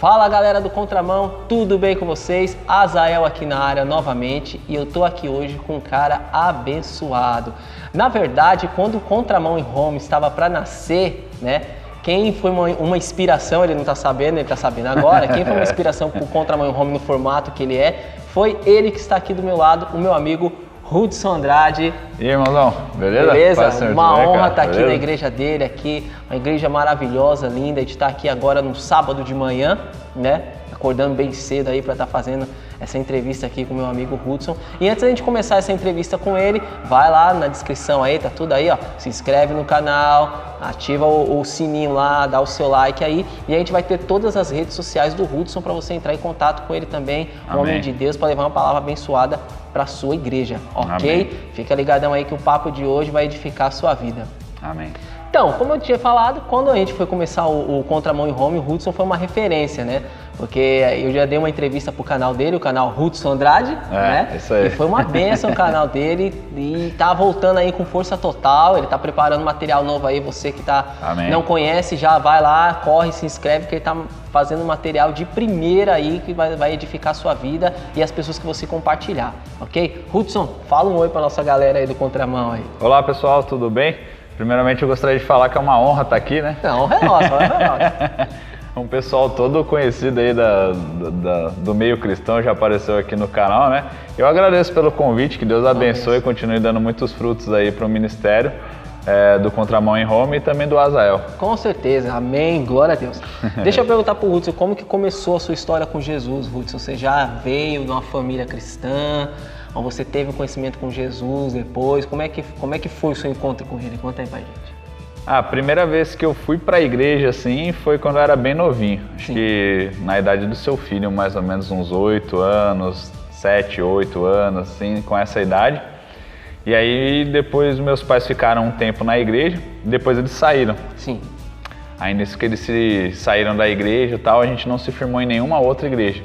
Fala galera do Contramão, tudo bem com vocês? Azael aqui na área novamente e eu tô aqui hoje com um cara abençoado. Na verdade, quando o Contramão em Home estava para nascer, né? Quem foi uma inspiração, ele não tá sabendo, ele tá sabendo agora, quem foi uma inspiração pro Contramão em Home no formato que ele é, foi ele que está aqui do meu lado, o meu amigo Hudson Andrade. E aí, irmãozão, beleza? Beleza? Uma honra estar aqui na igreja dele, aqui, uma igreja maravilhosa, linda. A gente está aqui agora no sábado de manhã, né? Acordando bem cedo aí para estar fazendo essa entrevista aqui com o meu amigo Hudson. E antes da gente começar essa entrevista com ele, vai lá na descrição aí, tá tudo aí, ó. Se inscreve no canal, ativa o sininho lá, dá o seu like aí. E a gente vai ter todas as redes sociais do Hudson para você entrar em contato com ele também, um homem de Deus, para levar uma palavra abençoada para a sua igreja, ok? Amém. Fica ligadão aí que o papo de hoje vai edificar a sua vida. Amém. Então, como eu tinha falado, quando a gente foi começar o Contramão em Home, o Hudson foi uma referência, né? Porque eu já dei uma entrevista pro canal dele, o canal Hudson Andrade, né? Isso aí. E foi uma bênção o canal dele e tá voltando aí com força total, ele tá preparando material novo aí, você que não conhece, já vai lá, corre, se inscreve, que ele tá fazendo material de primeira aí, que vai edificar a sua vida e as pessoas que você compartilhar, ok? Hudson, fala um oi pra nossa galera aí do Contramão aí. Olá pessoal, tudo bem? Primeiramente eu gostaria de falar que é uma honra estar aqui, né? Não, honra é nossa, Um pessoal todo conhecido aí do meio cristão já apareceu aqui no canal, né? Eu agradeço pelo convite, que Deus abençoe e continue dando muitos frutos aí para o ministério do Contramão em Home e também do Azael. Com certeza, amém, glória a Deus. Deixa eu perguntar pro Hudson, como que começou a sua história com Jesus, Hudson? Você já veio de uma família cristã? Ou você teve um conhecimento com Jesus depois? Como é que foi o seu encontro com ele? Conta aí pra gente. A primeira vez que eu fui para a igreja, assim, foi quando eu era bem novinho. Acho que na idade do seu filho, mais ou menos uns 8 anos, 7, 8 anos, assim, com essa idade. E aí depois meus pais ficaram um tempo na igreja, depois eles saíram. Sim. Aí nisso que eles saíram da igreja e tal, a gente não se firmou em nenhuma outra igreja.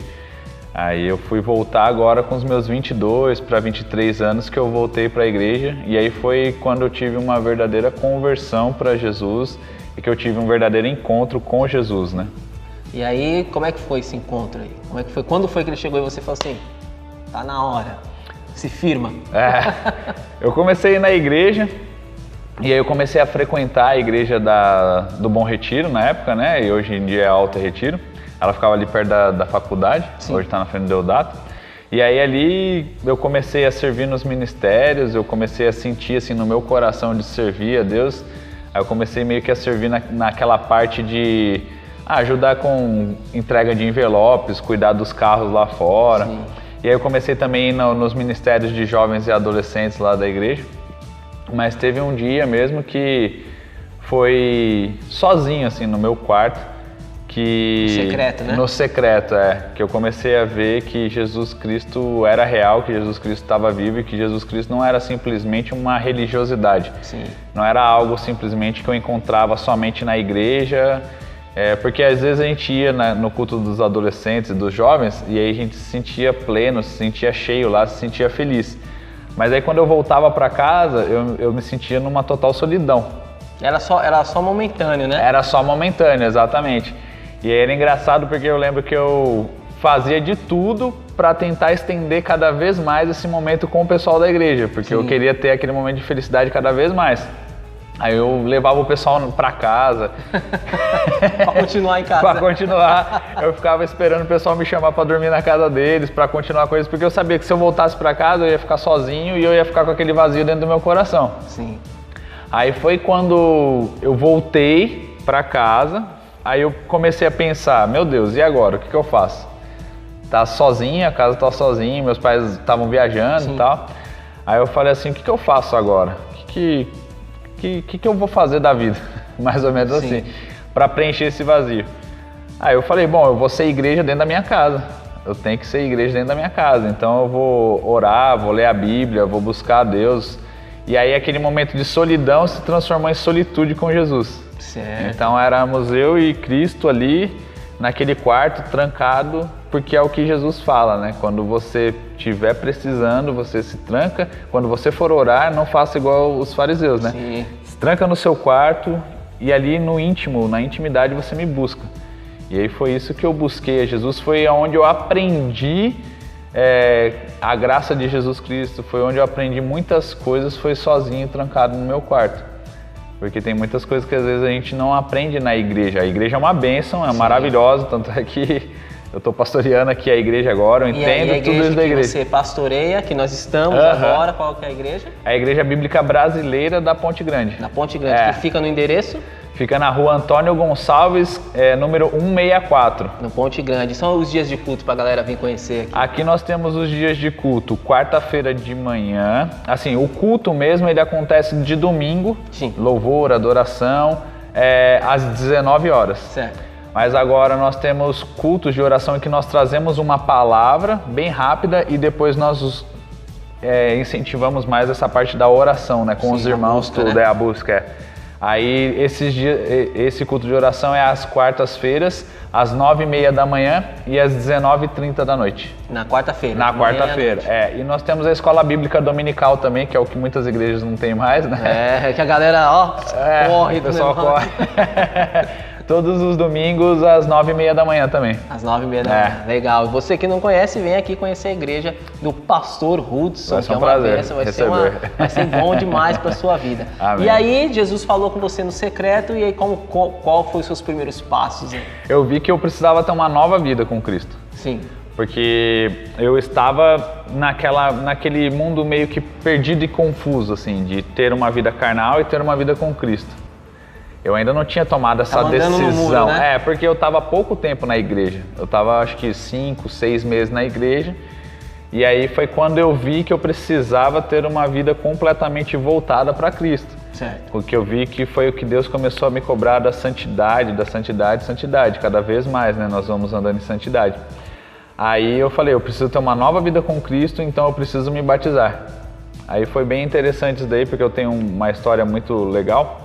Aí eu fui voltar agora com os meus 22 para 23 anos que eu voltei para a igreja e aí foi quando eu tive uma verdadeira conversão para Jesus e que eu tive um verdadeiro encontro com Jesus, né? E aí, como é que foi esse encontro aí? Como é que foi? Quando foi que ele chegou e você falou assim, tá na hora, se firma? Eu comecei a ir na igreja e aí eu comecei a frequentar a igreja do Bom Retiro na época, né? E hoje em dia é Alto Retiro. Ela ficava ali perto da faculdade, Sim. Hoje está na frente do Deodato. E aí ali eu comecei a servir nos ministérios, eu comecei a sentir assim no meu coração de servir a Deus. Aí eu comecei meio que a servir naquela parte de ajudar com entrega de envelopes, cuidar dos carros lá fora. Sim. E aí eu comecei também nos ministérios de jovens e adolescentes lá da igreja. Mas teve um dia mesmo que foi sozinho assim no meu quarto. Secreto, né? No secreto, que eu comecei a ver que Jesus Cristo era real, que Jesus Cristo estava vivo e que Jesus Cristo não era simplesmente uma religiosidade. Sim. Não era algo simplesmente que eu encontrava somente na igreja, porque às vezes a gente ia no culto dos adolescentes e dos jovens e aí a gente se sentia pleno, se sentia cheio lá, se sentia feliz. Mas aí quando eu voltava para casa, eu me sentia numa total solidão. Era só momentâneo, né? Era só momentâneo, exatamente. E aí era engraçado porque eu lembro que eu fazia de tudo para tentar estender cada vez mais esse momento com o pessoal da igreja, porque Sim. Eu queria ter aquele momento de felicidade cada vez mais. Aí eu levava o pessoal para casa. Para continuar em casa. Para continuar. Eu ficava esperando o pessoal me chamar para dormir na casa deles, para continuar com eles, porque eu sabia que se eu voltasse para casa eu ia ficar sozinho e eu ia ficar com aquele vazio dentro do meu coração. Sim. Aí foi quando eu voltei para casa. Aí eu comecei a pensar, meu Deus, e agora? O que eu faço? Tá sozinha, a casa tá sozinha, meus pais estavam viajando Sim. E tal. Aí eu falei assim, o que eu faço agora? O que eu vou fazer da vida? Mais ou menos Sim. Assim, para preencher esse vazio. Aí eu falei, bom, eu vou ser igreja dentro da minha casa. Eu tenho que ser igreja dentro da minha casa. Então eu vou orar, vou ler a Bíblia, vou buscar a Deus. E aí aquele momento de solidão se transformou em solitude com Jesus. Certo. Então éramos eu e Cristo ali naquele quarto trancado, porque é o que Jesus fala, né? Quando você estiver precisando, você se tranca. Quando você for orar, não faça igual os fariseus, né? Sim. Se tranca no seu quarto e ali no íntimo, na intimidade, você me busca. E aí foi isso que eu busquei a Jesus, foi onde eu aprendi a graça de Jesus Cristo, foi onde eu aprendi muitas coisas, foi sozinho, trancado no meu quarto. Porque tem muitas coisas que às vezes a gente não aprende na igreja. A igreja é uma bênção, é maravilhosa, tanto é que eu estou pastoreando aqui a igreja agora, eu entendo tudo isso da igreja. Você pastoreia, que nós estamos agora, qual que é a igreja? A Igreja Bíblica Brasileira da Ponte Grande. Na Ponte Grande, que fica no endereço? Fica na rua Antônio Gonçalves, número 164. No Ponte Grande. São os dias de culto para a galera vir conhecer aqui. Aqui nós temos os dias de culto, quarta-feira de manhã. Assim, o culto mesmo, ele acontece de domingo. Sim. Louvor, adoração, às 19 horas. Certo. Mas agora nós temos cultos de oração em que nós trazemos uma palavra bem rápida e depois nós incentivamos mais essa parte da oração, né? Com os irmãos, tudo, a busca. Aí esse culto de oração é às quartas-feiras, às 9h30 da manhã e às 19h30 da noite. Na quarta-feira? Na quarta-feira, E nós temos a escola bíblica dominical também, que é o que muitas igrejas não tem mais, né? É que a galera, corre. O pessoal corre. Todos os domingos às 9h30 da manhã também. Às 9h30 da manhã, legal. Você que não conhece, vem aqui conhecer a igreja do Pastor Hudson, que é uma bênção, vai ser bom demais para sua vida. Amém. E aí, Jesus falou com você no secreto, e aí qual foi os seus primeiros passos? Eu vi que eu precisava ter uma nova vida com Cristo. Sim. Porque eu estava naquele mundo meio que perdido e confuso, assim, de ter uma vida carnal e ter uma vida com Cristo. Eu ainda não tinha tomado essa decisão. No muro, né? Porque eu estava há pouco tempo na igreja. Eu estava, acho que 5, 6 meses na igreja. E aí foi quando eu vi que eu precisava ter uma vida completamente voltada para Cristo. Certo. Porque eu vi que foi o que Deus começou a me cobrar da santidade. Cada vez mais, né? Nós vamos andando em santidade. Aí eu falei, eu preciso ter uma nova vida com Cristo, então eu preciso me batizar. Aí foi bem interessante isso daí, porque eu tenho uma história muito legal.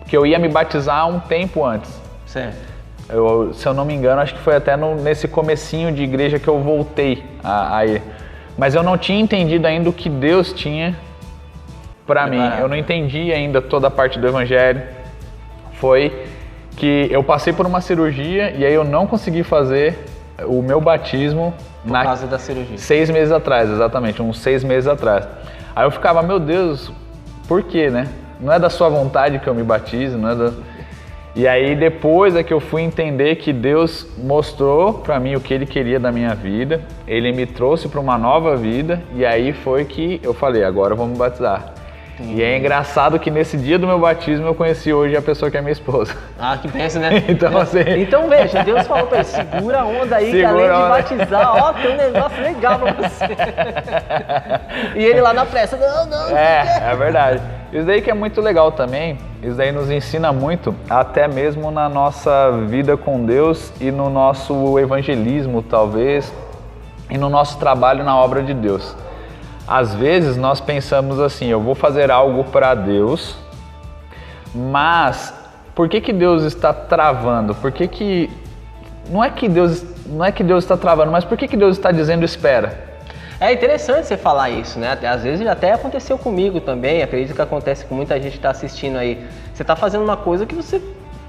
Que eu ia me batizar um tempo antes. Certo. Se eu não me engano, acho que foi até nesse comecinho de igreja que eu voltei a ir. Mas eu não tinha entendido ainda o que Deus tinha para mim. Eu não entendi ainda toda a parte do evangelho. Foi que eu passei por uma cirurgia e aí eu não consegui fazer o meu batismo por causa da cirurgia. 6 meses atrás, exatamente, uns 6 meses atrás. Aí eu ficava, meu Deus, por quê, né? Não é da sua vontade que eu me batize, não é da... E aí depois é que eu fui entender que Deus mostrou para mim o que Ele queria da minha vida, Ele me trouxe para uma nova vida, e aí foi que eu falei, agora eu vou me batizar. E é engraçado que nesse dia do meu batismo eu conheci hoje a pessoa que é minha esposa. Ah, que pensa, né? Então, assim... então veja, Deus falou para ele, segura a onda aí, que além de batizar, tem um negócio legal para você. E ele lá na pressa, não. É verdade. Isso daí que é muito legal também, isso daí nos ensina muito, até mesmo na nossa vida com Deus e no nosso evangelismo, talvez, e no nosso trabalho na obra de Deus. Às vezes nós pensamos assim, eu vou fazer algo para Deus, mas por que Deus está travando? Não é que Deus está travando, mas por que Deus está dizendo espera? É interessante você falar isso, né? Às vezes até aconteceu comigo também, acredito que acontece com muita gente que está assistindo aí. Você está fazendo uma coisa que você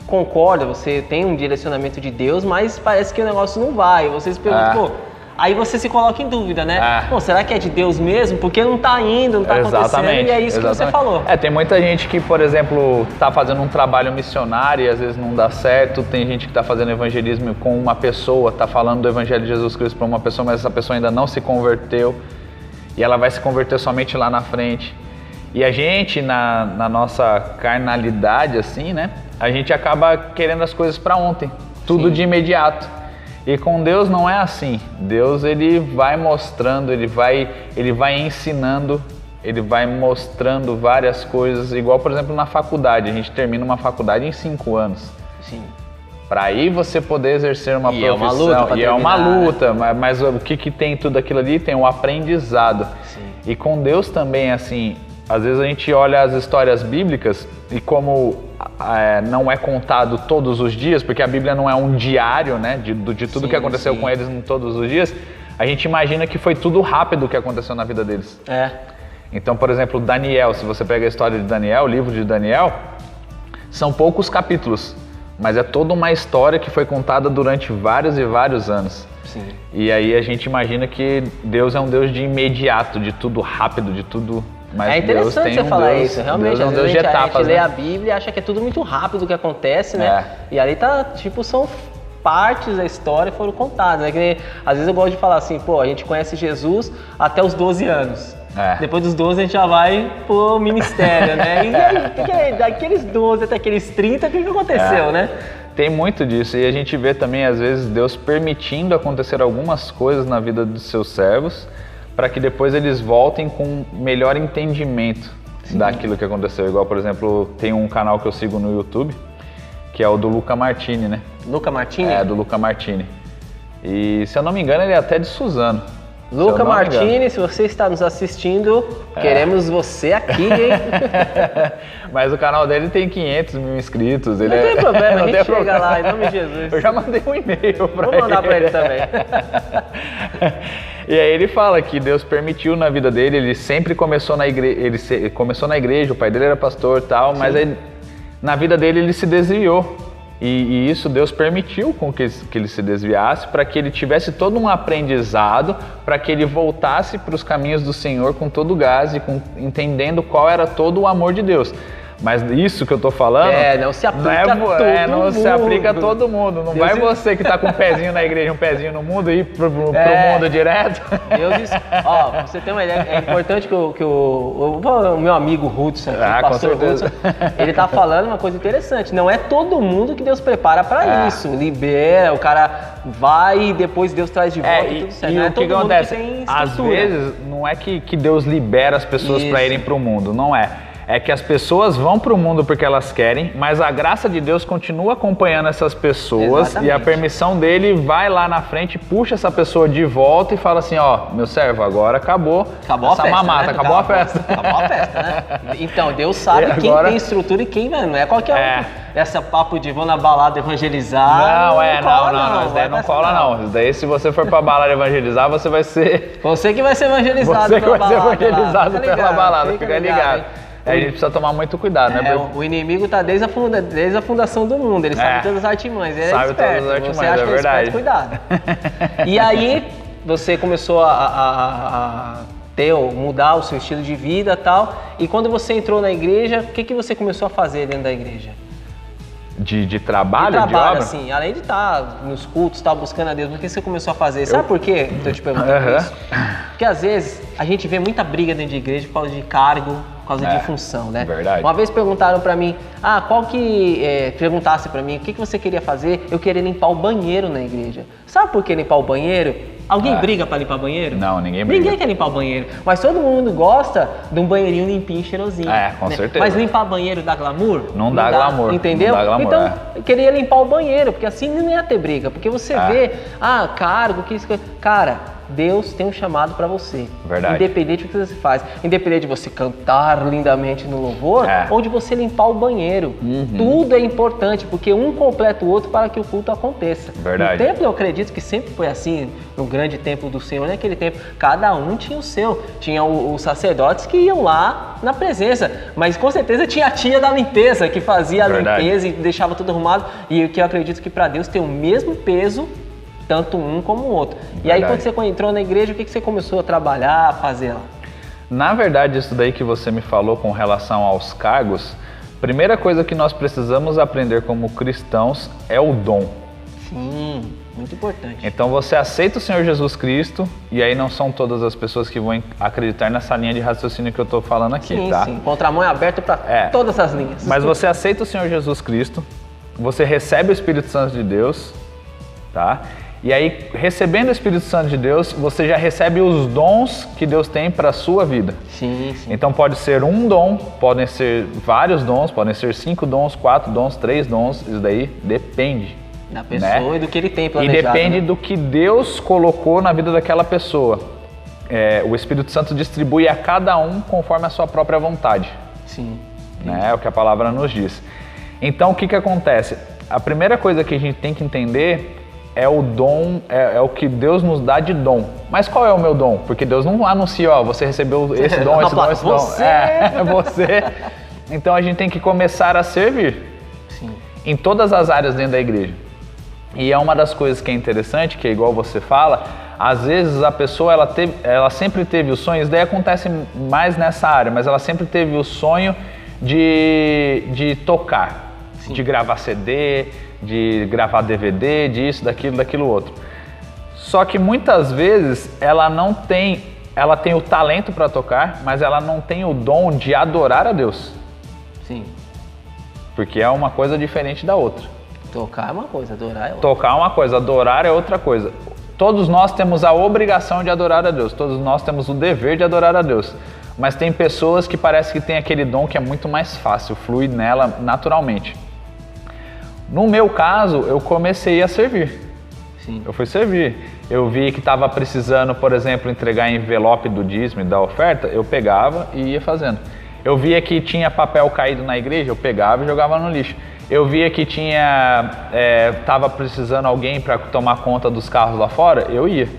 concorda, você tem um direcionamento de Deus, mas parece que o negócio não vai. Você se pergunta, aí você se coloca em dúvida, né? Pô, será que é de Deus mesmo? Porque não está indo, não está acontecendo, e é isso que você falou. Tem muita gente que, por exemplo, está fazendo um trabalho missionário e às vezes não dá certo. Tem gente que está fazendo evangelismo com uma pessoa, está falando do evangelho de Jesus Cristo para uma pessoa, mas essa pessoa ainda não se converteu e ela vai se converter somente lá na frente. E a gente, na nossa carnalidade, assim, né? A gente acaba querendo as coisas para ontem, tudo de imediato. E com Deus não é assim. Deus, ele vai mostrando, ele vai ensinando, ele vai mostrando várias coisas, igual, por exemplo, na faculdade. A gente termina uma faculdade em 5 anos. Sim. Para aí você poder exercer uma profissão. É uma luta, é uma luta, mas o que tem tudo aquilo ali? Tem um aprendizado. Sim. E com Deus também, assim, às vezes a gente olha as histórias bíblicas e como não é contado todos os dias, porque a Bíblia não é um diário, né, de tudo que aconteceu com eles em todos os dias, a gente imagina que foi tudo rápido o que aconteceu na vida deles. Então, por exemplo, Daniel, se você pega a história de Daniel, o livro de Daniel, são poucos capítulos, mas é toda uma história que foi contada durante vários e vários anos. Sim. E aí a gente imagina que Deus é um Deus de imediato, de tudo rápido, de tudo... Mas é interessante Deus você falar Deus, isso, realmente. Deus é um Às Deus vezes de etapas, a gente lê né? a Bíblia e acha que é tudo muito rápido o que acontece, né? E ali tá, tipo, são partes da história que foram contadas, né? Que, às vezes eu gosto de falar assim, pô, a gente conhece Jesus até os 12 anos. Depois dos 12 a gente já vai pro ministério, né? E aí, daqueles 12 até aqueles 30, o que aconteceu, né? Tem muito disso, e a gente vê também, às vezes, Deus permitindo acontecer algumas coisas na vida dos seus servos, para que depois eles voltem com melhor entendimento daquilo que aconteceu. Igual, por exemplo, tem um canal que eu sigo no YouTube, que é o do Luca Martini, né? Luca Martini? É, do Luca Martini. E, se eu não me engano, ele é até de Suzano. Luca Martini, se você está nos assistindo, queremos você aqui, hein? Mas o canal dele tem 500 mil inscritos. Não tem problema, a gente chega lá, em nome de Jesus. Eu já mandei um e-mail para ele. Vou mandar para ele também. E aí ele fala que Deus permitiu na vida dele, ele sempre começou na igreja, começou na igreja, o pai dele era pastor e tal, mas aí, na vida dele ele se desviou. E isso Deus permitiu com que ele se desviasse, para que ele tivesse todo um aprendizado, para que ele voltasse para os caminhos do Senhor com todo o gás e entendendo qual era todo o amor de Deus. Mas isso que eu tô falando não se aplica a todo mundo. Não se aplica a todo mundo. Não vai você que tá com um pezinho na igreja, um pezinho no mundo, ir pro mundo direto. Deus disse, ó, pra você ter uma ideia, é importante que o meu amigo Hudson, o pastor Hudson, ele tá falando uma coisa interessante. Não é todo mundo que Deus prepara para isso. Libera, o cara vai e depois Deus traz de volta e tudo certo. E não é o todo que mundo acontece? Que tem às vezes, não é que Deus libera as pessoas para irem pro mundo, não é. É que as pessoas vão para o mundo porque elas querem, mas a graça de Deus continua acompanhando essas pessoas. Exatamente. E a permissão dele vai lá na frente, puxa essa pessoa de volta e fala assim, ó, meu servo, agora acabou essa a festa, mamata, né? acabou a festa. Acabou a festa, né? Então, Deus sabe agora... quem tem estrutura e quem não é qualquer um. Essa papo de vou na balada evangelizar. Não, isso daí não cola não. Isso daí, se você for pra balada evangelizar, você vai ser... Você que vai ser evangelizado Você que vai ser evangelizado pela balada, fica ligado. A gente precisa tomar muito cuidado, né? O inimigo tá desde a fundação do mundo, ele sabe todas as artimanhas, ele é esperto. Todas as artimanhas, você acha que é esperto, cuidado. E aí, você começou a mudar o seu estilo de vida e tal, e quando você entrou na igreja, o que você começou a fazer dentro da igreja? De trabalho, de obra? Assim, além de estar nos cultos, estar buscando a Deus, o que você começou a fazer? Sabe por quê? Estou te perguntando isso. Porque às vezes a gente vê muita briga dentro de igreja por causa de cargo, por causa de função, né? Verdade. Uma vez perguntaram pra mim, perguntasse pra mim o que você queria fazer, eu queria limpar o banheiro na igreja. Sabe por que limpar o banheiro? Alguém briga pra limpar banheiro? Não, ninguém briga. Ninguém quer limpar o banheiro, mas todo mundo gosta de um banheirinho limpinho, cheirosinho. Com certeza. Mas limpar banheiro dá glamour? Não dá glamour. Entendeu? Não dá glamour, então, eu queria limpar o banheiro, porque assim não ia ter briga. Porque você vê, cargo, que isso... Cara, Deus tem um chamado para você. Verdade. Independente do que você faz. Independente de você cantar lindamente no louvor ou de você limpar o banheiro. Tudo é importante, porque um completa o outro para que o culto aconteça. Verdade. No templo, eu acredito que sempre foi assim, no grande templo do Senhor, naquele tempo, cada um tinha o seu. Tinha os sacerdotes que iam lá na presença, mas com certeza tinha a tia da limpeza, que fazia a limpeza e deixava tudo arrumado. E o que eu acredito que para Deus tem o mesmo peso, tanto um como o outro. E aí, quando você entrou na igreja, o que você começou a trabalhar, a fazer lá? Na verdade, isso daí que você me falou com relação aos cargos, primeira coisa que nós precisamos aprender como cristãos é o dom. Sim, muito importante. Então você aceita o Senhor Jesus Cristo, e aí não são todas as pessoas que vão acreditar nessa linha de raciocínio que eu estou falando aqui, tá? Sim, contramão é aberto para todas as linhas. Mas você aceita o Senhor Jesus Cristo, você recebe o Espírito Santo de Deus, tá? E aí, recebendo o Espírito Santo de Deus, você já recebe os dons que Deus tem para a sua vida. Sim. Então pode ser um dom, podem ser vários dons, podem ser 5 dons, 4 dons, 3 dons, isso daí depende. Da pessoa e do que ele tem planejado. E depende do que Deus colocou na vida daquela pessoa. O Espírito Santo distribui a cada um conforme a sua própria vontade. Sim. É o que a palavra nos diz. Então o que acontece? A primeira coisa que a gente tem que entender é o dom, é o que Deus nos dá de dom. Mas qual é o meu dom? Porque Deus não anuncia, você recebeu esse dom, esse dom, esse dom. É você. Então a gente tem que começar a servir. Sim. em todas as áreas dentro da igreja. E é uma das coisas que é interessante, que é igual você fala, às vezes a pessoa ela sempre teve o sonho, isso daí acontece mais nessa área, mas ela sempre teve o sonho de tocar, Sim. de gravar CD, de gravar DVD, disso, daquilo outro. Só que muitas vezes ela tem o talento para tocar, mas ela não tem o dom de adorar a Deus. Sim. Porque é uma coisa diferente da outra. Tocar é uma coisa, adorar é outra. Tocar é uma coisa, adorar é outra coisa. Todos nós temos a obrigação de adorar a Deus, todos nós temos o dever de adorar a Deus. Mas tem pessoas que parece que tem aquele dom que é muito mais fácil, flui nela naturalmente. No meu caso, eu comecei a servir. Sim. Eu fui servir. Eu vi que estava precisando, por exemplo, entregar envelope do dízimo e da oferta, eu pegava e ia fazendo. Eu via que tinha papel caído na igreja, eu pegava e jogava no lixo. Eu via que estava precisando alguém para tomar conta dos carros lá fora, eu ia.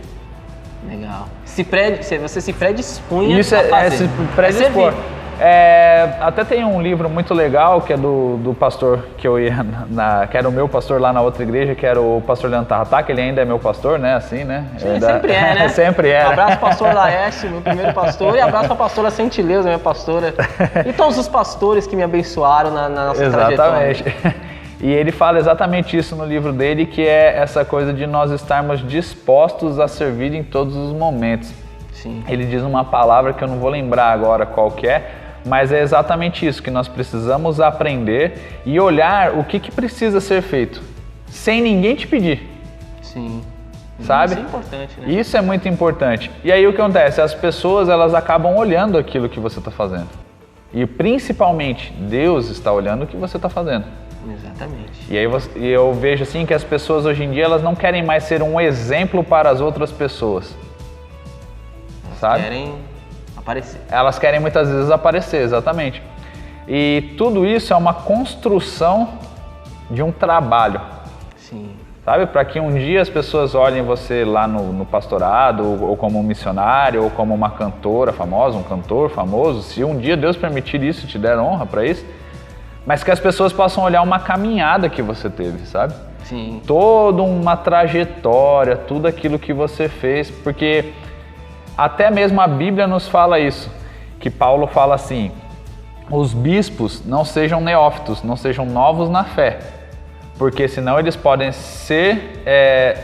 Legal. Você se predispunha Isso a fazer. Se predispor. Até tem um livro muito legal que é do pastor que eu ia que era o meu pastor lá na outra igreja, que era o pastor Leandro Tarratá, que ele ainda é meu pastor, né? Assim, né? Sempre é, né? Sempre é. Um abraço pro pastor Laércio, meu primeiro pastor, e abraço pra pastora Sentileuza, minha pastora. E todos os pastores que me abençoaram na nossa trajetória. Exatamente. E ele fala exatamente isso no livro dele, que é essa coisa de nós estarmos dispostos a servir em todos os momentos. Sim. Ele diz uma palavra que eu não vou lembrar agora qual que é, mas é exatamente isso, que nós precisamos aprender e olhar o que precisa ser feito, sem ninguém te pedir. Sim. Sabe? Isso é importante, né? Isso é muito importante. E aí o que acontece? As pessoas, elas acabam olhando aquilo que você está fazendo. E principalmente, Deus está olhando o que você está fazendo. Exatamente. E aí eu vejo assim que as pessoas hoje em dia, elas não querem mais ser um exemplo para as outras pessoas. Sabe? Querem aparecer. Elas querem muitas vezes aparecer, exatamente. E tudo isso é uma construção de um trabalho. Sim. Sabe? Para que um dia as pessoas olhem você lá no pastorado, ou como um missionário, ou como uma cantora famosa, um cantor famoso, se um dia Deus permitir isso, te der honra para isso, mas que as pessoas possam olhar uma caminhada que você teve, sabe? Sim. Toda uma trajetória, tudo aquilo que você fez, porque até mesmo a Bíblia nos fala isso, que Paulo fala assim, os bispos não sejam neófitos, não sejam novos na fé, porque senão eles podem ser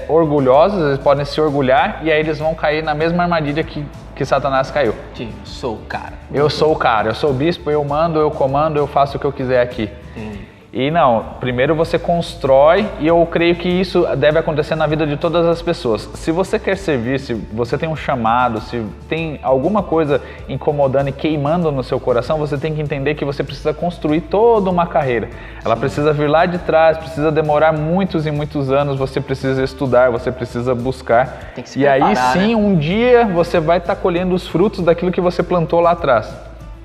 orgulhosos, eles podem se orgulhar e aí eles vão cair na mesma armadilha que Satanás caiu. Tipo, sou o cara. Eu sou o cara, eu sou o bispo, eu mando, eu comando, eu faço o que eu quiser aqui. Entendi. E não, primeiro você constrói e eu creio que isso deve acontecer na vida de todas as pessoas. Se você quer servir, se você tem um chamado, se tem alguma coisa incomodando e queimando no seu coração, você tem que entender que você precisa construir toda uma carreira. Ela precisa vir lá de trás, precisa demorar muitos e muitos anos, você precisa estudar, você precisa buscar. Tem que se e preparar, aí sim, né? um dia você vai estar colhendo os frutos daquilo que você plantou lá atrás.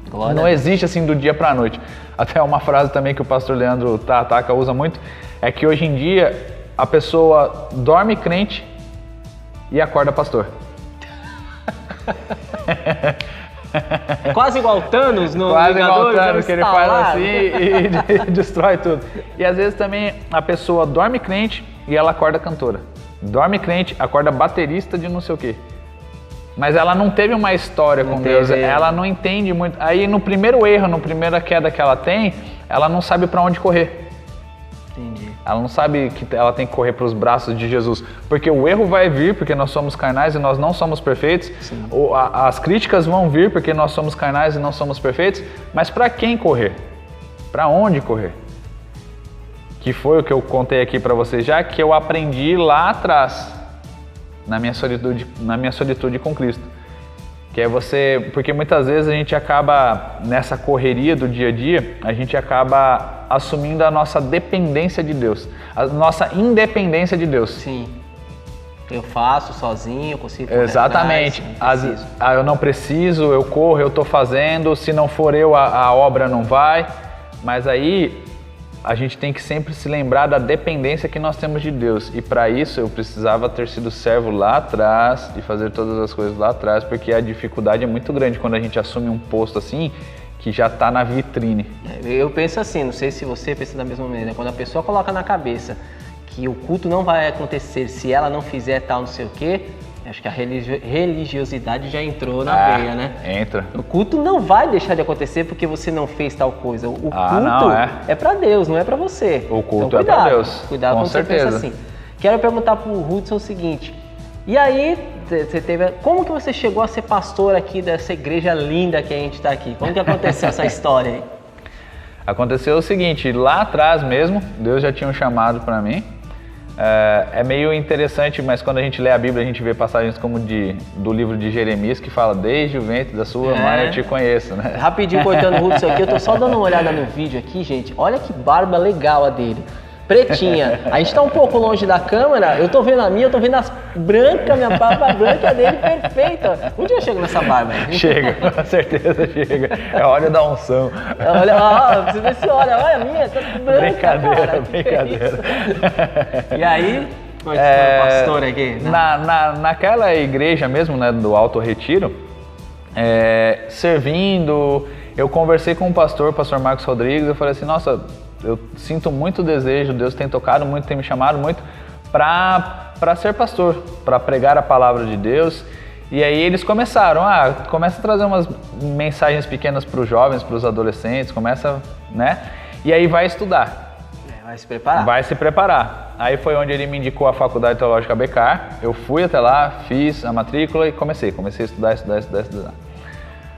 Glória Não existe assim do dia para a noite. Até uma frase também que o pastor Leandro Tarratá usa muito, é que hoje em dia a pessoa dorme crente e acorda pastor. É quase igual o Thanos no Quase igual o Vingadores, Thanos, que ele faz assim e destrói tudo. E às vezes também a pessoa dorme crente e ela acorda cantora. Dorme crente, acorda baterista de não sei o quê. Mas ela não teve uma história com Deus, ela não entende muito. Aí no primeiro erro, na primeira queda que ela tem, ela não sabe para onde correr. Entendi. Ela não sabe que ela tem que correr para os braços de Jesus. Porque o erro vai vir, porque nós somos carnais e nós não somos perfeitos. Sim. As críticas vão vir, porque nós somos carnais e não somos perfeitos. Mas para quem correr? Para onde correr? Que foi o que eu contei aqui para vocês já, que eu aprendi lá atrás. Na minha solitude com Cristo. Que é você, porque muitas vezes a gente acaba, nessa correria do dia a dia, a gente acaba assumindo a nossa dependência de Deus, a nossa independência de Deus. Sim. Eu faço sozinho, eu consigo. Exatamente. Eu não preciso, eu corro, eu estou fazendo, se não for eu, a obra não vai. Mas aí a gente tem que sempre se lembrar da dependência que nós temos de Deus. E para isso eu precisava ter sido servo lá atrás e fazer todas as coisas lá atrás, porque a dificuldade é muito grande quando a gente assume um posto assim, que já está na vitrine. Eu penso assim, não sei se você pensa da mesma maneira, quando a pessoa coloca na cabeça que o culto não vai acontecer se ela não fizer tal não sei o quê, acho que a religiosidade já entrou na veia, né? Entra. O culto não vai deixar de acontecer porque você não fez tal coisa. O culto não, é para Deus, não é para você. O culto então, é para Deus. Cuidado com quando certeza. você pensa assim. Quero perguntar pro Hudson o seguinte, e aí, como que você chegou a ser pastor aqui dessa igreja linda que a gente está aqui? Como que aconteceu essa história aí? Aconteceu o seguinte, lá atrás mesmo, Deus já tinha um chamado para mim. É meio interessante, mas quando a gente lê a Bíblia, a gente vê passagens como do livro de Jeremias, que fala, desde o ventre da sua mãe eu te conheço, né? Rapidinho, cortando o Hudson aqui, eu tô só dando uma olhada no vídeo aqui, gente. Olha que barba legal a dele. Pretinha. A gente tá um pouco longe da câmera, eu tô vendo a minha, eu tô vendo as brancas, minha barba branca dele perfeita. Um dia eu chego nessa barba aí. Chega, com certeza chega. É a hora da unção. Olha, você vê se olha a minha, tá branca. Brincadeira, cara, brincadeira. E aí, como é que pastor aqui? Né? Naquela igreja mesmo, né, do Alto Retiro, servindo, eu conversei com o pastor Marcos Rodrigues, eu falei assim, nossa, eu sinto muito desejo, Deus tem tocado muito, tem me chamado muito para ser pastor, para pregar a palavra de Deus. E aí eles começaram, começa a trazer umas mensagens pequenas para os jovens, para os adolescentes, começa, né? E aí vai estudar. Vai se preparar. Vai se preparar. Aí foi onde ele me indicou a Faculdade Teológica Becar. Eu fui até lá, fiz a matrícula e comecei a estudar.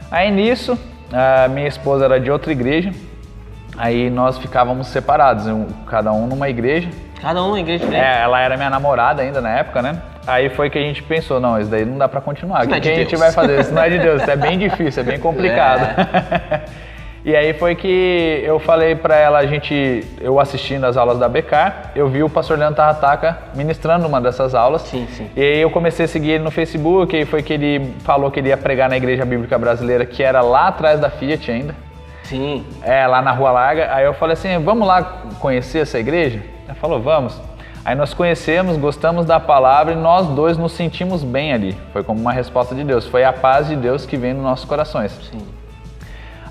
Aí nisso, a minha esposa era de outra igreja. Aí nós ficávamos separados, cada um numa igreja. Cada um numa igreja diferente? Ela era minha namorada ainda na época, né? Aí foi que a gente pensou, não, isso daí não dá pra continuar. O que a gente vai fazer? Isso não é de Deus, isso é bem difícil, é bem complicado. E aí foi que eu falei pra ela, eu assistindo as aulas da Becar, eu vi o pastor Leandro Tarrataca ministrando uma dessas aulas. Sim. E aí eu comecei a seguir ele no Facebook, e aí foi que ele falou que ele ia pregar na Igreja Bíblica Brasileira, que era lá atrás da Fiat ainda. Sim. Lá na Rua Larga. Aí eu falei assim, vamos lá conhecer essa igreja? Ela falou, vamos. Aí nós conhecemos, gostamos da palavra e nós dois nos sentimos bem ali. Foi como uma resposta de Deus, foi a paz de Deus que vem nos nossos corações. Sim.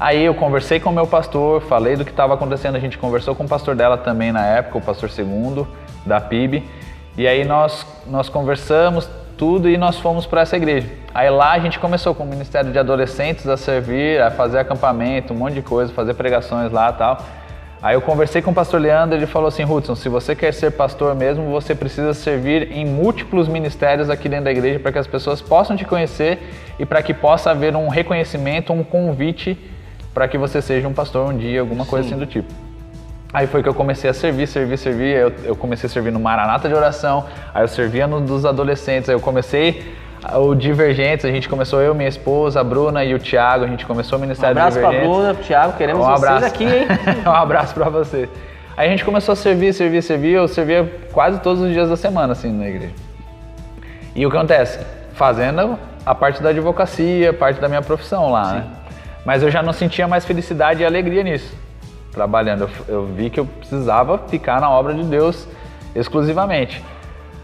Aí eu conversei com o meu pastor, falei do que estava acontecendo, a gente conversou com o pastor dela também na época, o pastor Segundo, da PIB. E aí nós conversamos tudo e nós fomos para essa igreja. Aí lá a gente começou com o Ministério de Adolescentes a servir, a fazer acampamento, um monte de coisa, fazer pregações lá e tal. Aí eu conversei com o pastor Leandro, ele falou assim, Hudson, se você quer ser pastor mesmo, você precisa servir em múltiplos ministérios aqui dentro da igreja para que as pessoas possam te conhecer e para que possa haver um reconhecimento, um convite para que você seja um pastor um dia, alguma coisa assim do tipo. Aí foi que eu comecei a servir, eu comecei a servir no Maranata de Oração, aí eu servia no dos adolescentes, aí eu comecei o Divergentes, a gente começou, eu, minha esposa, a Bruna e o Thiago, a gente começou o Ministério do Divergentes. Um abraço pra Bruna, pro Thiago, queremos vocês aqui, hein? Um abraço pra você. Aí a gente começou a servir, eu servia quase todos os dias da semana, assim, na igreja. E o que acontece? Fazendo a parte da advocacia, parte da minha profissão lá, né? Mas eu já não sentia mais felicidade e alegria nisso. Trabalhando, eu vi que eu precisava ficar na obra de Deus exclusivamente.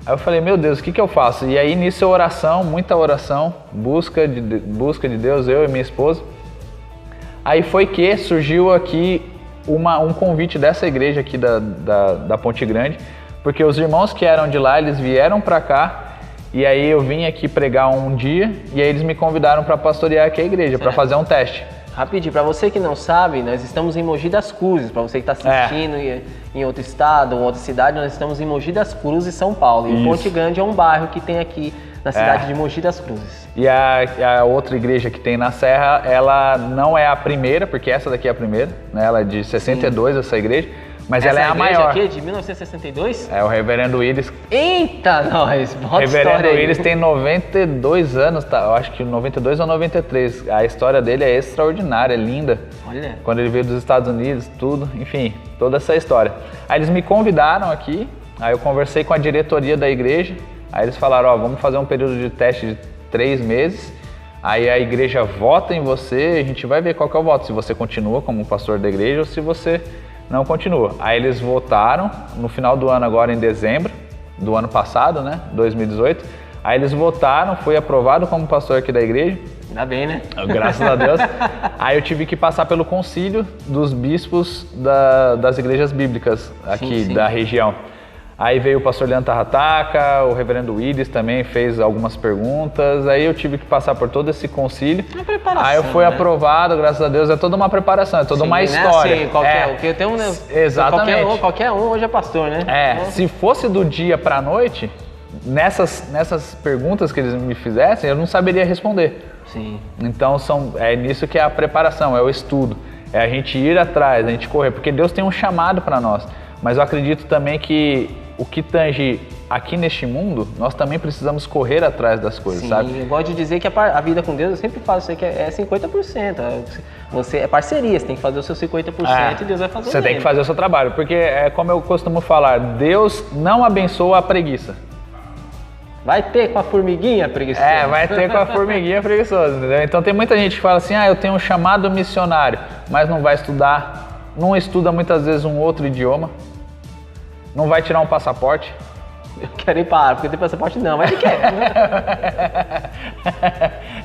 Aí eu falei, meu Deus, o que eu faço? E aí nisso oração, muita oração, busca de Deus, eu e minha esposa. Aí foi que surgiu aqui um convite dessa igreja aqui da Ponte Grande, porque os irmãos que eram de lá, eles vieram para cá, e aí eu vim aqui pregar um dia, e aí eles me convidaram para pastorear aqui a igreja, para fazer um teste. Rapidinho, para você que não sabe, nós estamos em Mogi das Cruzes, para você que está assistindo em outro estado ou outra cidade, nós estamos em Mogi das Cruzes, São Paulo. E Ponte Grande é um bairro que tem aqui na cidade de Mogi das Cruzes. E a outra igreja que tem na Serra, ela não é a primeira, porque essa daqui é a primeira, né? Ela é de 62, essa igreja. Mas essa ela é a maior. Aqui, de 1962? É o Reverendo Willis. Eita, nós! O Reverendo Willis tem 92 anos, tá? Eu acho que 92 ou 93. A história dele é extraordinária, é linda. Olha. Quando ele veio dos Estados Unidos, tudo, enfim, toda essa história. Aí eles me convidaram aqui, aí eu conversei com a diretoria da igreja, aí eles falaram, vamos fazer um período de teste de 3 meses, aí a igreja vota em você, a gente vai ver qual que é o voto, se você continua como pastor da igreja ou se você não continua. Aí eles votaram no final do ano, agora em dezembro do ano passado, né, 2018. Aí eles votaram, fui aprovado como pastor aqui da igreja. Ainda bem, né? Graças a Deus. Aí eu tive que passar pelo concílio dos bispos das igrejas bíblicas aqui da região. Aí veio o pastor Leandro Tarrataca, o reverendo Willis também fez algumas perguntas. Aí eu tive que passar por todo esse concílio. Uma preparação, aí eu fui aprovado, graças a Deus. É toda uma preparação, é toda uma história. Assim, qualquer, tem um, exatamente. Qualquer um hoje é pastor, né? Se fosse do dia para a noite, nessas perguntas que eles me fizessem, eu não saberia responder. Sim. Então é nisso que é a preparação, é o estudo. É a gente ir atrás, a gente correr. Porque Deus tem um chamado para nós. Mas eu acredito também que o que tange aqui neste mundo, nós também precisamos correr atrás das coisas, sabe? Sim, eu gosto de dizer que a vida com Deus, eu sempre falo isso aqui, é 50%. Você é parceria, você tem que fazer o seu 50% e Deus vai fazer o Você tem que fazer o seu trabalho, porque é como eu costumo falar, Deus não abençoa a preguiça. Vai ter com a formiguinha preguiçosa. Vai ter com a formiguinha preguiçosa, entendeu? Então tem muita gente que fala assim, eu tenho um chamado missionário, mas não vai estudar, não estuda muitas vezes um outro idioma, não vai tirar um passaporte. Eu quero ir para porque tem passaporte não, mas ele quer.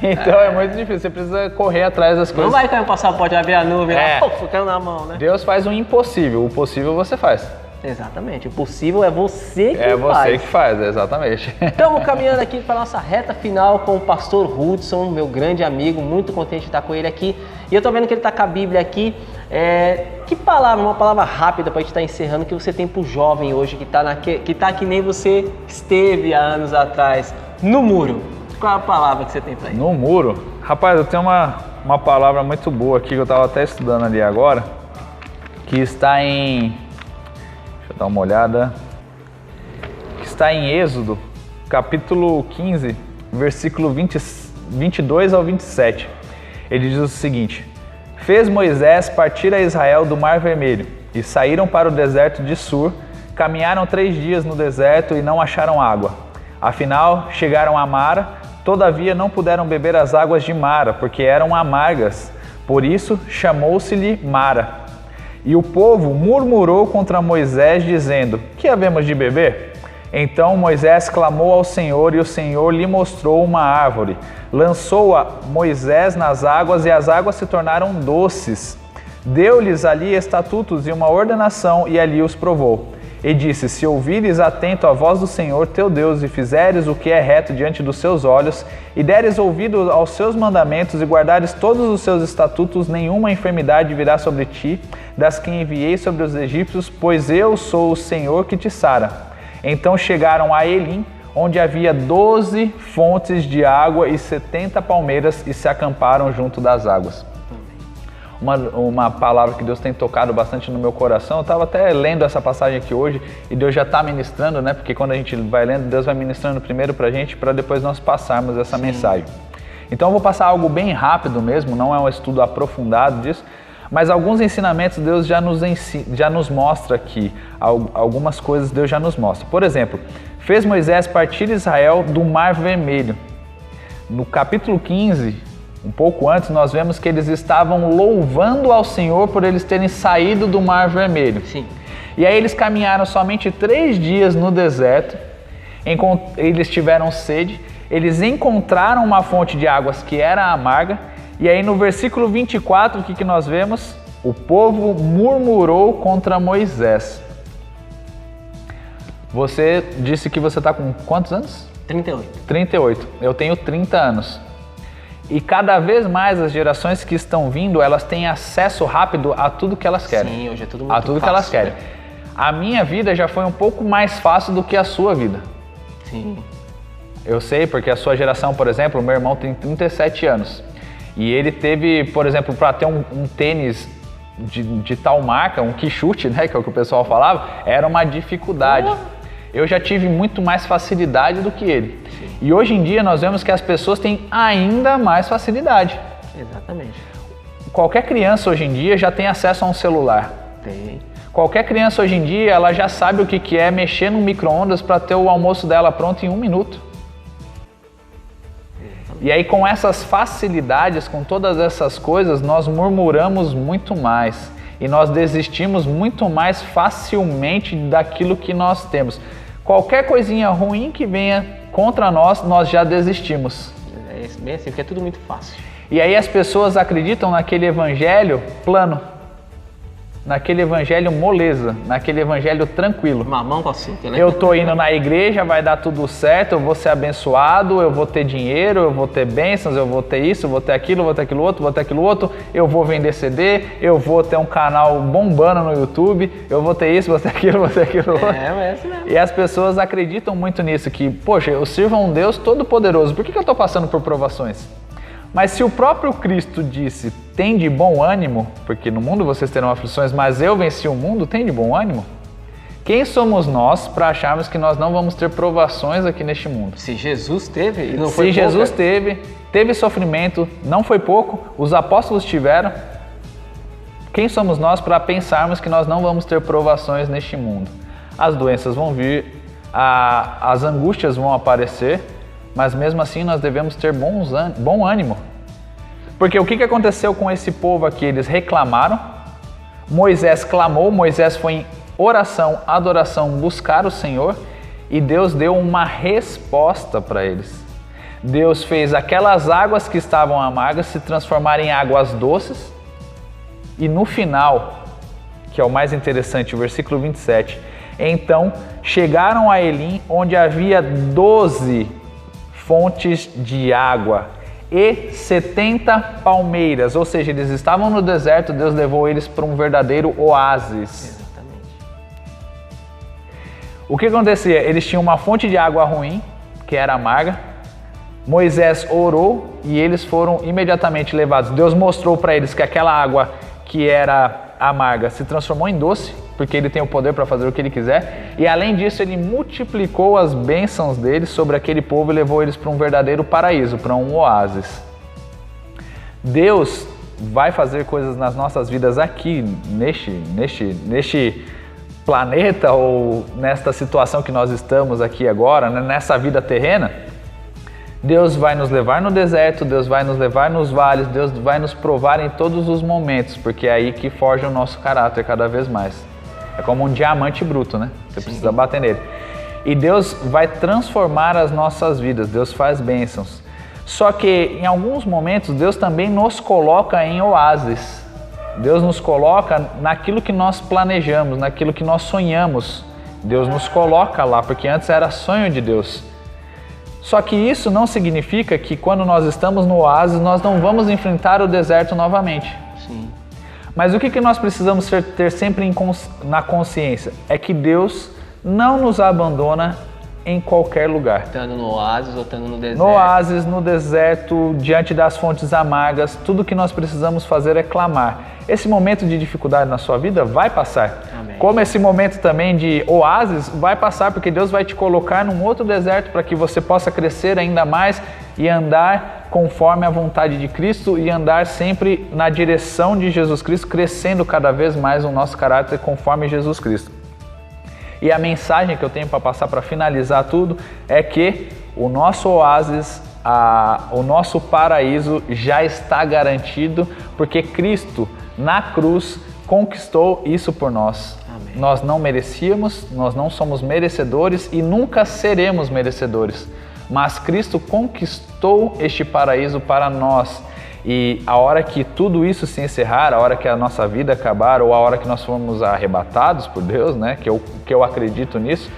Então é muito difícil, você precisa correr atrás das coisas. Não vai cair um passaporte, abrir a nuvem, caiu na mão, né? Deus faz o impossível, o possível você faz. Exatamente, o possível é você que faz. É você que faz, exatamente. Estamos caminhando aqui para a nossa reta final com o pastor Hudson, meu grande amigo, muito contente de estar com ele aqui. E eu tô vendo que ele está com a Bíblia aqui. Que palavra, uma palavra rápida para a gente estar encerrando, que você tem para o jovem hoje que tá que nem você esteve há anos atrás, no muro? Qual é a palavra que você tem para ele? No muro? Rapaz, eu tenho uma palavra muito boa aqui que eu estava até estudando ali agora, que está em... Deixa eu dar uma olhada. Que está em Êxodo, capítulo 15, versículo 22 ao 27. Ele diz o seguinte: fez Moisés partir a Israel do Mar Vermelho, e saíram para o deserto de Sur, caminharam 3 dias no deserto e não acharam água. Afinal, chegaram a Mara, todavia não puderam beber as águas de Mara, porque eram amargas. Por isso, chamou-se-lhe Mara. E o povo murmurou contra Moisés, dizendo: que havemos de beber? Então Moisés clamou ao Senhor, e o Senhor lhe mostrou uma árvore. Lançou-a Moisés nas águas, e as águas se tornaram doces. Deu-lhes ali estatutos e uma ordenação, e ali os provou. E disse: se ouvires atento a voz do Senhor teu Deus, e fizeres o que é reto diante dos seus olhos, e deres ouvido aos seus mandamentos, e guardares todos os seus estatutos, nenhuma enfermidade virá sobre ti, das que enviei sobre os egípcios, pois eu sou o Senhor que te sara. Então chegaram a Elim, onde havia 12 fontes de água e 70 palmeiras, e se acamparam junto das águas. Uma palavra que Deus tem tocado bastante no meu coração. Eu estava até lendo essa passagem aqui hoje, e Deus já está ministrando, né? Porque quando a gente vai lendo, Deus vai ministrando primeiro para a gente, para depois nós passarmos essa mensagem. Então eu vou passar algo bem rápido mesmo, não é um estudo aprofundado disso, mas alguns ensinamentos Deus já nos mostra aqui, algumas coisas Deus já nos mostra. Por exemplo, fez Moisés partir Israel do Mar Vermelho. No capítulo 15, um pouco antes, nós vemos que eles estavam louvando ao Senhor por eles terem saído do Mar Vermelho. Sim. E aí eles caminharam somente 3 dias no deserto, eles tiveram sede, eles encontraram uma fonte de águas que era amarga, e aí no versículo 24, o que nós vemos? O povo murmurou contra Moisés. Você disse que você está com quantos anos? 38. 38. Eu tenho 30 anos. E cada vez mais as gerações que estão vindo, elas têm acesso rápido a tudo que elas querem. Sim, hoje é tudo muito fácil. A tudo que elas querem. Né? A minha vida já foi um pouco mais fácil do que a sua vida. Sim. Eu sei, porque a sua geração, por exemplo, o meu irmão tem 37 anos. E ele teve, por exemplo, para ter um tênis de tal marca, um quichute, né, que é o que o pessoal falava, era uma dificuldade. Eu já tive muito mais facilidade do que ele. Sim. E hoje em dia nós vemos que as pessoas têm ainda mais facilidade. Exatamente. Qualquer criança hoje em dia já tem acesso a um celular. Tem. Qualquer criança hoje em dia, ela já sabe o que é mexer no micro-ondas para ter o almoço dela pronto em 1 minuto. E aí, com essas facilidades, com todas essas coisas, nós murmuramos muito mais. E nós desistimos muito mais facilmente daquilo que nós temos. Qualquer coisinha ruim que venha contra nós, nós já desistimos. É bem assim, porque é tudo muito fácil. E aí as pessoas acreditam naquele evangelho plano, naquele evangelho moleza, naquele evangelho tranquilo. Mamão com açúcar, né? Eu tô indo na igreja, vai dar tudo certo, eu vou ser abençoado, eu vou ter dinheiro, eu vou ter bênçãos, eu vou ter isso, eu vou ter aquilo, eu vou ter aquilo outro, vou ter aquilo outro, eu vou vender CD, eu vou ter um canal bombando no YouTube, eu vou ter isso, vou ter aquilo, vou ter aquilo outro. É assim mesmo. E as pessoas acreditam muito nisso, que, poxa, eu sirvo a um Deus todo-poderoso, por que eu tô passando por provações? Mas se o próprio Cristo disse, tem de bom ânimo, porque no mundo vocês terão aflições, mas eu venci o mundo, tem de bom ânimo? Quem somos nós para acharmos que nós não vamos ter provações aqui neste mundo? Se Jesus teve e não foi pouco. Se Jesus teve sofrimento, não foi pouco, os apóstolos tiveram. Quem somos nós para pensarmos que nós não vamos ter provações neste mundo? As doenças vão vir, as angústias vão aparecer, mas mesmo assim nós devemos ter bom ânimo. Porque o que aconteceu com esse povo aqui? Eles reclamaram, Moisés clamou, Moisés foi em oração, adoração, buscar o Senhor e Deus deu uma resposta para eles. Deus fez aquelas águas que estavam amargas se transformarem em águas doces e no final, que é o mais interessante, o versículo 27, então chegaram a Elim, onde havia 12 fontes de água e 70 palmeiras, ou seja, eles estavam no deserto, Deus levou eles para um verdadeiro oásis. Exatamente. O que acontecia? Eles tinham uma fonte de água ruim, que era amarga, Moisés orou e eles foram imediatamente levados. Deus mostrou para eles que aquela água que era amarga se transformou em doce, porque ele tem o poder para fazer o que ele quiser, e além disso ele multiplicou as bênçãos dele sobre aquele povo e levou eles para um verdadeiro paraíso, para um oásis. Deus vai fazer coisas nas nossas vidas aqui, neste planeta ou nesta situação que nós estamos aqui agora, né, nessa vida terrena. Deus vai nos levar no deserto, Deus vai nos levar nos vales, Deus vai nos provar em todos os momentos, porque é aí que forja o nosso caráter cada vez mais. É como um diamante bruto, né? Você precisa bater nele. E Deus vai transformar as nossas vidas, Deus faz bênçãos. Só que em alguns momentos Deus também nos coloca em oásis. Deus nos coloca naquilo que nós planejamos, naquilo que nós sonhamos. Deus nos coloca lá, porque antes era sonho de Deus. Só que isso não significa que quando nós estamos no oásis, nós não vamos enfrentar o deserto novamente. Sim. Mas o que nós precisamos ter sempre na consciência? É que Deus não nos abandona em qualquer lugar. Estando no oásis ou estando no deserto. No oásis, no deserto, diante das fontes amargas, tudo que nós precisamos fazer é clamar. Esse momento de dificuldade na sua vida vai passar. Amém. Como esse momento também de oásis vai passar, porque Deus vai te colocar num outro deserto para que você possa crescer ainda mais e andar conforme a vontade de Cristo e andar sempre na direção de Jesus Cristo, crescendo cada vez mais o nosso caráter conforme Jesus Cristo. E a mensagem que eu tenho para passar para finalizar tudo é que o nosso oásis, o nosso paraíso já está garantido, porque Cristo na cruz conquistou isso por nós. Amém. Nós não merecíamos, nós não somos merecedores e nunca seremos merecedores. Mas Cristo conquistou este paraíso para nós. E a hora que tudo isso se encerrar, a hora que a nossa vida acabar, ou a hora que nós formos arrebatados por Deus, né, que eu acredito nisso,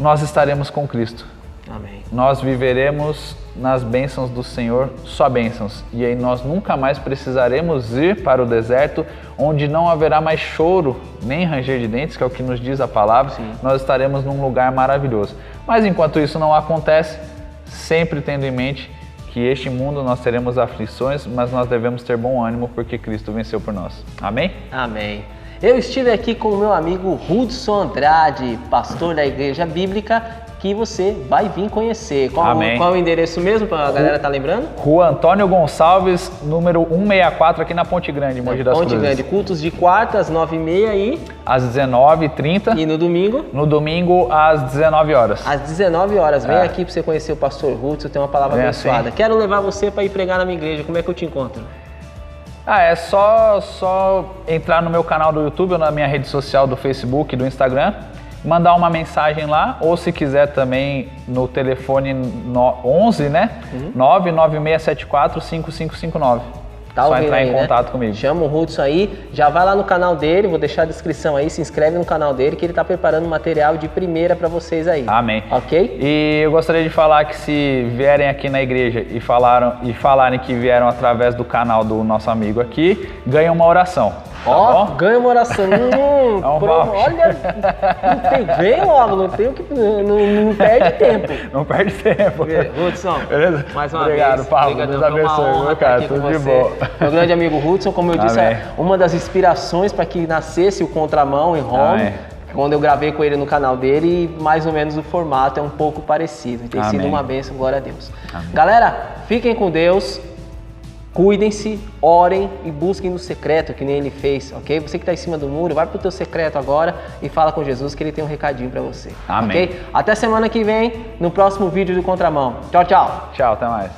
nós estaremos com Cristo. Amém. Nós viveremos nas bênçãos do Senhor, só bênçãos. E aí nós nunca mais precisaremos ir para o deserto, onde não haverá mais choro, nem ranger de dentes, que é o que nos diz a palavra. Sim. Nós estaremos num lugar maravilhoso. Mas enquanto isso não acontece, sempre tendo em mente que este mundo nós teremos aflições, mas nós devemos ter bom ânimo, porque Cristo venceu por nós. Amém? Amém. Eu estive aqui com o meu amigo Hudson Andrade, pastor da Igreja Bíblica, que você vai vir conhecer. Qual é o endereço mesmo, para a galera estar lembrando? Rua Antônio Gonçalves, número 164, aqui na Ponte Grande, Mogi das Cruzes. Ponte Grande, cultos de quarta às 9h30 e... Às 19h30. E no domingo? No domingo, às 19 horas. Às 19 horas. Vem aqui para você conhecer o pastor Hudson, tem uma palavra abençoada. Assim. Quero levar você para ir pregar na minha igreja. Como é que eu te encontro? É só entrar no meu canal do YouTube ou na minha rede social do Facebook e do Instagram mandar uma mensagem lá, ou se quiser também no telefone 11, né? 996745559. Tá Só ouvindo entrar aí, em contato comigo. Chama o Hudson aí, já vai lá no canal dele, vou deixar a descrição aí, se inscreve no canal dele que ele tá preparando material de primeira para vocês aí. Amém. Ok? E eu gostaria de falar que se vierem aqui na igreja e falarem que vieram através do canal do nosso amigo aqui, ganham uma oração. Tá Ó, bom? ganha uma oração. Olha, vem logo, não perde tempo. Não perde tempo. Hudson, beleza? mais uma Obrigado, vez. Pablo. Obrigadão, Deus foi uma abençoe, honra meu estar cara. aqui com Tudo de você. boa. Meu grande amigo Hudson, como eu disse, Amém. é uma das inspirações para que nascesse o Contramão em Rome. Amém. Quando eu gravei com ele no canal dele, mais ou menos o formato é um pouco parecido. Tem sido Amém. uma bênção, glória a Deus. Amém. Galera, fiquem com Deus. Cuidem-se, orem e busquem no secreto, que nem ele fez, ok? Você que está em cima do muro, vai pro teu secreto agora e fala com Jesus que ele tem um recadinho para você. Amém. Ok? Até semana que vem, no próximo vídeo do Contramão. Tchau, tchau. Tchau, até mais.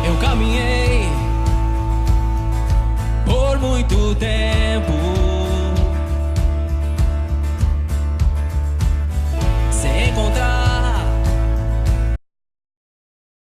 Eu caminhei por muito tempo.